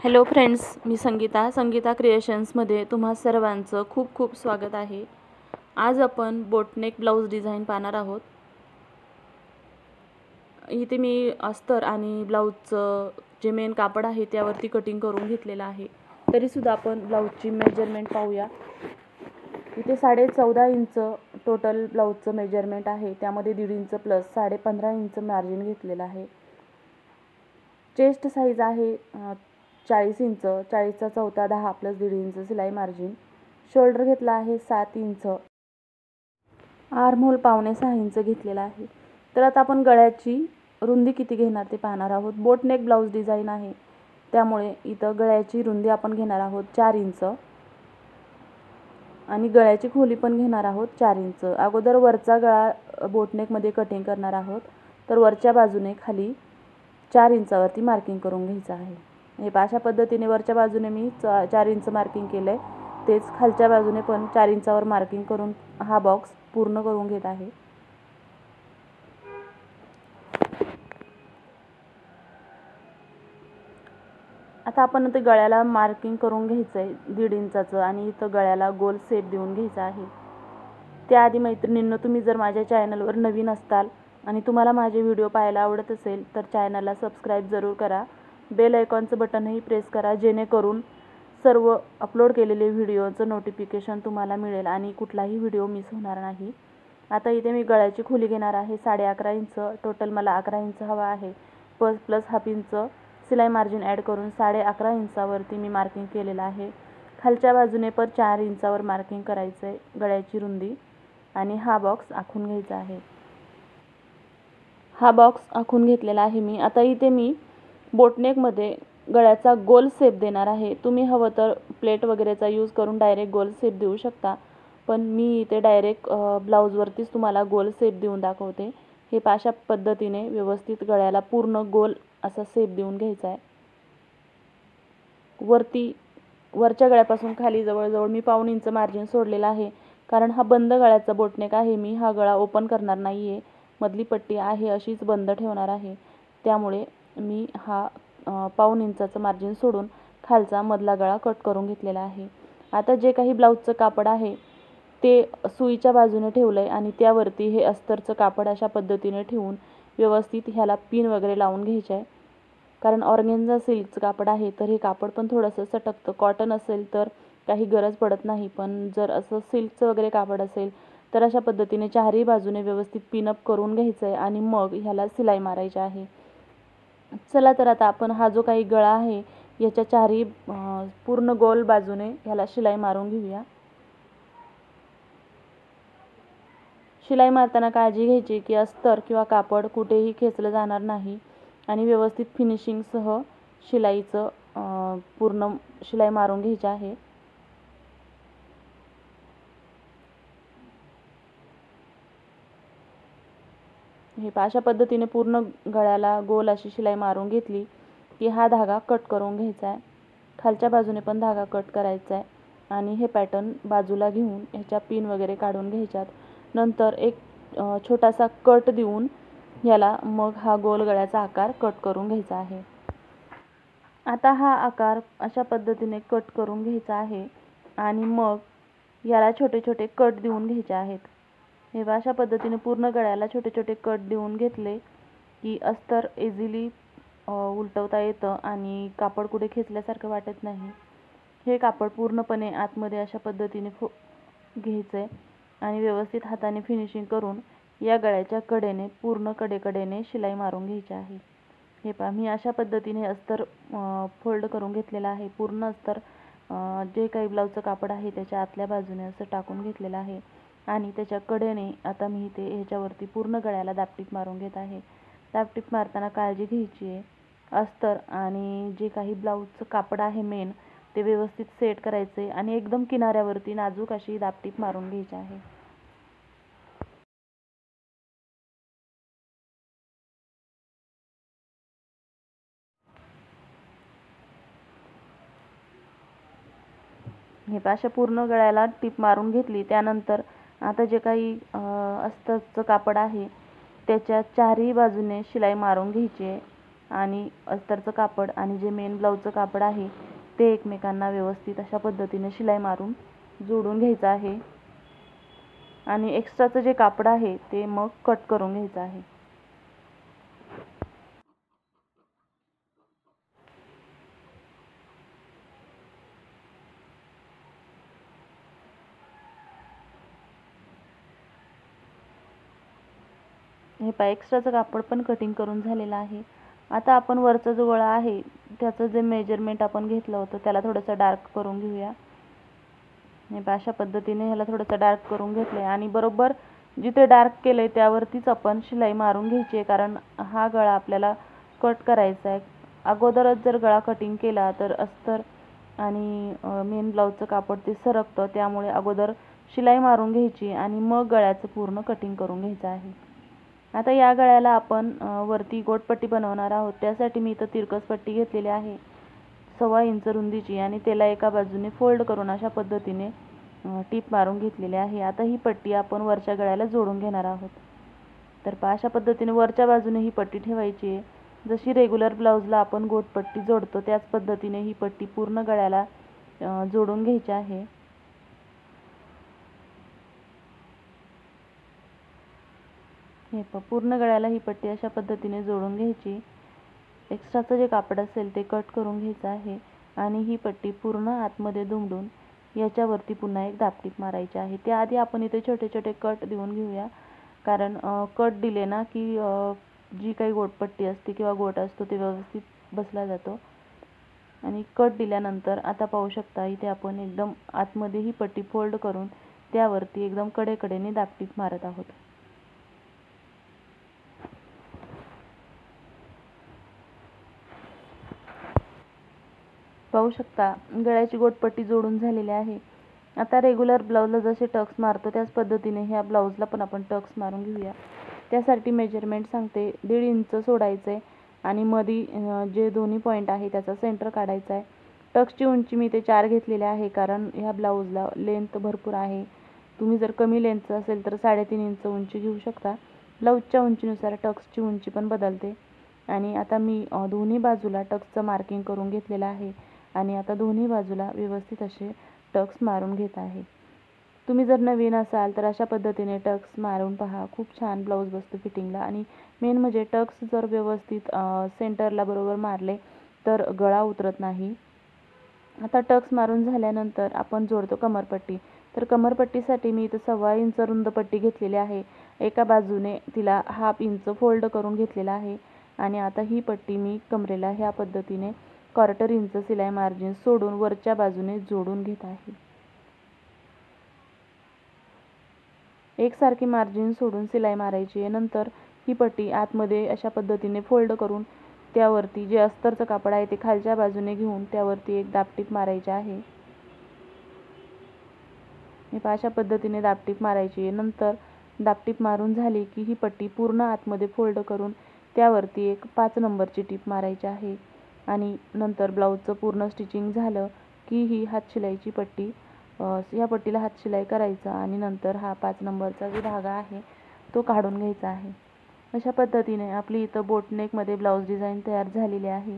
Hello friends, मी संगीता क्रिएशन्समध्ये तुम्हा सर्वांचं खूप खूप स्वागत आहे। आज आपण बोटनेक ब्लाउज डिझाइन पाहणार आहोत। इथे मी अस्तर आणि ब्लाउजचं जे मेन कापड आहे त्यावरती कटिंग करून घेतलेलं आहे। तरी सुद्धा आपण ब्लाउजची मेजरमेंट पाहूया। इथे 14.5 इंच टोटल ब्लाउजचं मेजरमेंट आहे, त्यामध्ये 1.5 इंच प्लस 15.5 इंच मार्जिन घेतलेलं आहे। चेस्ट साइज आहे 40 इंच, 40चा चौथा 10 प्लस 1.5 इंच सिलाई मार्जिन। शोल्डर घेतला आहे 7 इंच, आर्महोल 5.5 इंच घेतलेला आहे। तर आता आपण गळ्याची रुंदी किती घेणार ते पाहणार आहोत। बोटनेक ब्लाउज डिझाइन आहे, त्यामुळे इथं गळ्याची रुंदी आपण घेणार आहोत 4 इंच आणि गळ्याची खोली पण घेणार आहोत 4 इंच। अगोदर वरचा गळा बोटनेकमध्ये कटिंग करणार आहोत, तर वरच्या बाजूने खाली 4 इंचावरती मार्किंग करून घ्यायचं आहे। हे अशा पद्धतीने वरच्या बाजूने मी 4 इंच मार्किंग केलंय, तेच खालच्या बाजूने पण 4 इंचावर मार्किंग करून हा बॉक्स पूर्ण करून घेत आहे। आता आपण इथे गळ्याला मार्किंग करून घ्यायचंय 1.5 इंचाचं आणि इथं गळ्याला गोल शेप देऊन घ्यायचा आहे। त्याआधी मैत्रिणींनो, तुम्ही जर माझ्या चॅनलवर नवीन असताल आणि तुम्हाला माझे व्हिडिओ पाहायला आवडत असेल तर चॅनलला सबस्क्राइब जरूर करा, बेल आयकॉनचं बटनही प्रेस करा, जेणेकरून सर्व अपलोड केलेले व्हिडिओचं नोटिफिकेशन तुम्हाला मिळेल आणि कुठलाही व्हिडिओ मिस होणार नाही। आता इथे मी गळ्याची खोली घेणार आहे 11.5 इंच, टोटल मला 11 इंच हवा आहे, प्लस हाफ इंच सिलाई मार्जिन ॲड करून 11.5 इंचावरती मी मार्किंग केलेलं आहे। खालच्या बाजूने पण 4 इंचावर मार्किंग करायचं आहे गळ्याची रुंदी आणि हा बॉक्स आखून घ्यायचा आहे। हा बॉक्स आखून घेतलेला आहे मी। आता इथे मी बोटनेकमध्ये गळ्याचा गोल शेप देणार आहे। तुम्ही हवं तर प्लेट वगैरेचा यूज करून डायरेक्ट गोल शेप देऊ शकता, पण मी इथे डायरेक्ट ब्लाउजवरतीच तुम्हाला गोल शेप देऊन दाखवते। हे अशा पद्धतीने व्यवस्थित गळ्याला पूर्ण गोल असा शेप देऊन घ्यायचा आहे। वरच्या गळ्यापासून खाली जवळजवळ मी 1.5 इंच मार्जिन सोडलेला आहे, कारण हा बंद गळ्याचा बोटनेक आहे। मी हा गळा ओपन करणार नाहीये, मधली पट्टी आहे अशीच बंद ठेवणार आहे, त्यामुळे मी हा 1.5 इंचाचं मार्जिन सोडून खालचा मधला गळा कट करून घेतलेला आहे। आता जे काही ब्लाउजचं कापड आहे ते सुईच्या बाजूने ठेवलंय आणि त्यावरती हे अस्तरचं कापड अशा पद्धतीने ठेवून व्यवस्थित ह्याला पिन वगैरे लावून घ्यायचे आहे। कारण ऑर्गेन्झा सिल्कचं कापड आहे, तर हे कापड पण थोडंसं सटकतं। कॉटन असेल तर काही गरज पडत नाही, पण जर असं सिल्कचं वगैरे कापड असेल तर अशा पद्धतीने चारही बाजूने व्यवस्थित पिनअप करून घ्यायचं आहे आणि मग ह्याला सिलाई मारायची आहे। चला तर आता आपण हा जो काही गळा आहे याच्या चारही पूर्ण गोल बाजूने ह्याला शिलाई मारून घेऊया। शिलाई मारताना काळजी घ्यायची की अस्तर किंवा कापड कुठेही खेचलं जाणार नाही आणि व्यवस्थित फिनिशिंगसह शिलाईचं पूर्ण शिलाई मारून घ्यायची आहे। हे अशा पद्धतीने पूर्ण गळ्याला गोल अशी शिलाई मारून घेतली की हा धागा कट करून घ्यायचा आहे। खालच्या बाजूने पण धागा कट करायचा आहे आणि हे पॅटर्न बाजूला घेऊन ह्याच्या पिन वगैरे काढून घ्यायच्यात। नंतर एक छोटासा कट देऊन याला मग हा गोल गळ्याचा आकार कट करून घ्यायचा आहे। आता हा आकार अशा पद्धतीने कट करून घ्यायचा आहे आणि मग याला छोटे छोटे कट देऊन घ्यायचे आहेत। हे अशा पद्धतीने पूर्ण गळ्याला छोटे छोटे कट देऊन घेतले की अस्तर इझिली उलटवता येतं आणि कापड कुठे खेचल्यासारखं वाटत नाही। हे कापड पूर्णपणे आतमध्ये अशा पद्धतीने घ्यायचंय आणि व्यवस्थित हाताने फिनिशिंग करून या गळ्याच्या कडेने पूर्ण कडेकडेने शिलाई मारून घ्यायची आहे। हे पहा, मी अशा पद्धतीने अस्तर फोल्ड करून घेतलेला आहे। पूर्ण अस्तर जे काही ब्लाउजचं कापड आहे त्याच्या आतल्या बाजूने असं टाकून घेतलेलं आहे आणि त्याच्या कडेने आता मी ते ह्याच्यावरती पूर्ण गळ्याला दापटीप मारून घेत आहे। दापटीप मारताना काळजी घ्यायची आहे, अस्तर आणि जे काही ब्लाउजचं कापड आहे मेन ते व्यवस्थित सेट करायचे आणि एकदम किनाऱ्यावरती नाजूक अशी दापटीप मारून घ्यायची आहे। हे अशा पूर्ण गळ्याला टीप मारून घेतली। त्यानंतर आता जे काही अस्तरचं कापड आहे त्याच्या चारही बाजूने शिलाई मारून घ्यायची आहे आणि अस्तरचं कापड आणि जे मेन ब्लाऊजचं कापड आहे ते एकमेकांना व्यवस्थित अशा पद्धतीने शिलाई मारून जोडून घ्यायचं आहे आणि एक्स्ट्राचं जे कापड आहे ते मग कट करून घ्यायचं आहे. हे पहा, एक्स्ट्राचं कापड पण कटिंग करून झालेलं आहे. आता आपण वरचा जो गळा आहे त्याचं जे मेजरमेंट आपण घेतलं होतं त्याला थोडंसं डार्क करून घेऊया. हे पहा, अशा पद्धतीने ह्याला थोडंसं डार्क करून घेतलं आहे आणि बरोबर जिथे डार्क केलं आहे त्यावरतीच आपण शिलाई मारून घ्यायची आहे, कारण हा गळा आपल्याला कट करायचा आहे. अगोदरच जर गळा कटिंग केला तर अस्तर आणि मेन ब्लाऊजचं कापड ते सरकतं, त्यामुळे अगोदर शिलाई मारून घ्यायची आणि मग गळ्याचं पूर्ण कटिंग करून घ्यायचं आहे. आता या गळ्याला आपण वरती गोटपट्टी बनवणार आहोत. त्यासाठी मी इथं तिरकस पट्टी घेतलेली आहे 1.25 इंच रुंदीची आणि त्याला एका बाजूने फोल्ड करून अशा पद्धतीने टीप मारून घेतलेली आहे. आता ही पट्टी आपण वरच्या गळ्याला जोडून घेणार आहोत. तर पहा, अशा पद्धतीने वरच्या बाजूने ही पट्टी ठेवायची आहे. जशी रेग्युलर ब्लाऊजला आपण गोटपट्टी जोडतो त्याच पद्धतीने ही पट्टी पूर्ण गळ्याला जोडून घ्यायची आहे. हे पूर्ण गळ्याला ही पट्टी अशा पद्धतीने जोडून घ्यायची. एक्स्ट्राचं जे कापड असेल ते कट करून घ्यायचं आहे आणि ही पट्टी पूर्ण आतमध्ये दुमडून याच्यावरती पुन्हा एक दाबटीप मारायची आहे. त्याआधी आपण इथे छोटे छोटे कट देऊन घेऊया, कारण कट दिले ना की जी काही गोटपट्टी असते किंवा गोट असतो ते व्यवस्थित बसला जातो. आणि कट दिल्यानंतर आता पाहू शकता इथे आपण एकदम आतमध्ये ही पट्टी फोल्ड करून त्यावरती एकदम कडेकडेने दाबटीप मारत आहोत. पाहू शकता गळ्याची गोटपट्टी जोडून झालेली आहे. आता रेग्युलर ब्लाऊजला जसे टक्स मारतो त्याच पद्धतीने ह्या ब्लाऊजला पण आपण टक्स मारून घेऊया. त्यासाठी मेजरमेंट सांगते. 1.5 इंच सोडायचं आहे आणि मध्ये जे दोन्ही पॉईंट आहे त्याचा सेंटर काढायचा आहे. टक्सची उंची मी ते 4 घेतलेली आहे, कारण ह्या ब्लाऊजला लेंथ भरपूर आहे. तुम्ही जर कमी लेंथचं असेल तर 3.5 इंच उंची घेऊ शकता. ब्लाऊजच्या उंचीनुसार टक्सची उंची पण बदलते. आणि आता मी दोन्ही बाजूला टक्सचं मार्किंग करून घेतलेलं आहे आणि आता दोन्ही बाजूला व्यवस्थित असे टक्स मारून घेत आहे. तुम्ही जर नवीन असाल तर अशा पद्धतीने टक्स मारून पहा, खूप छान ब्लाऊज बसतो फिटिंगला. आणि मेन म्हणजे टक्स जर व्यवस्थित सेंटरला बरोबर मारले तर गळा उतरत नाही. आता टक्स मारून झाल्यानंतर आपण जोडतो कमरपट्टी. तर कमरपट्टीसाठी मी इथं 1.25 इंच रुंद पट्टी घेतलेली आहे. एका बाजूने तिला 1/2 इंच फोल्ड करून घेतलेला आहे आणि आता ही पट्टी मी कमरेला ह्या पद्धतीने 1/4 इंच शिलाई मार्जिन सोडून वरच्या बाजूने जोडून घेत आहे. एकसारखी मार्जिन सोडून शिलाई मारायची आहे. नंतर ही पट्टी आतमध्ये अशा पद्धतीने फोल्ड करून त्यावरती जे अस्तरचं कापड आहे ते खालच्या बाजूने घेऊन त्यावरती एक दाबटीप मारायची आहे. हे अशा पद्धतीने दाबटीप मारायची आहे. नंतर दाबटीप मारून झाली की ही पट्टी पूर्ण आतमध्ये फोल्ड करून त्यावरती एक 5 नंबरची टीप मारायची आहे. आणि नंतर ब्लाऊजचं पूर्ण स्टिचिंग झालं की ही हातशिलाईची पट्टी, या पट्टीला हातशिलाई करायचं आणि नंतर हा 5 नंबरचा जो धागा आहे तो काढून घ्यायचा आहे. अशा पद्धतीने आपली इथं बोटनेकमध्ये ब्लाऊज डिझाईन तयार झालेली आहे.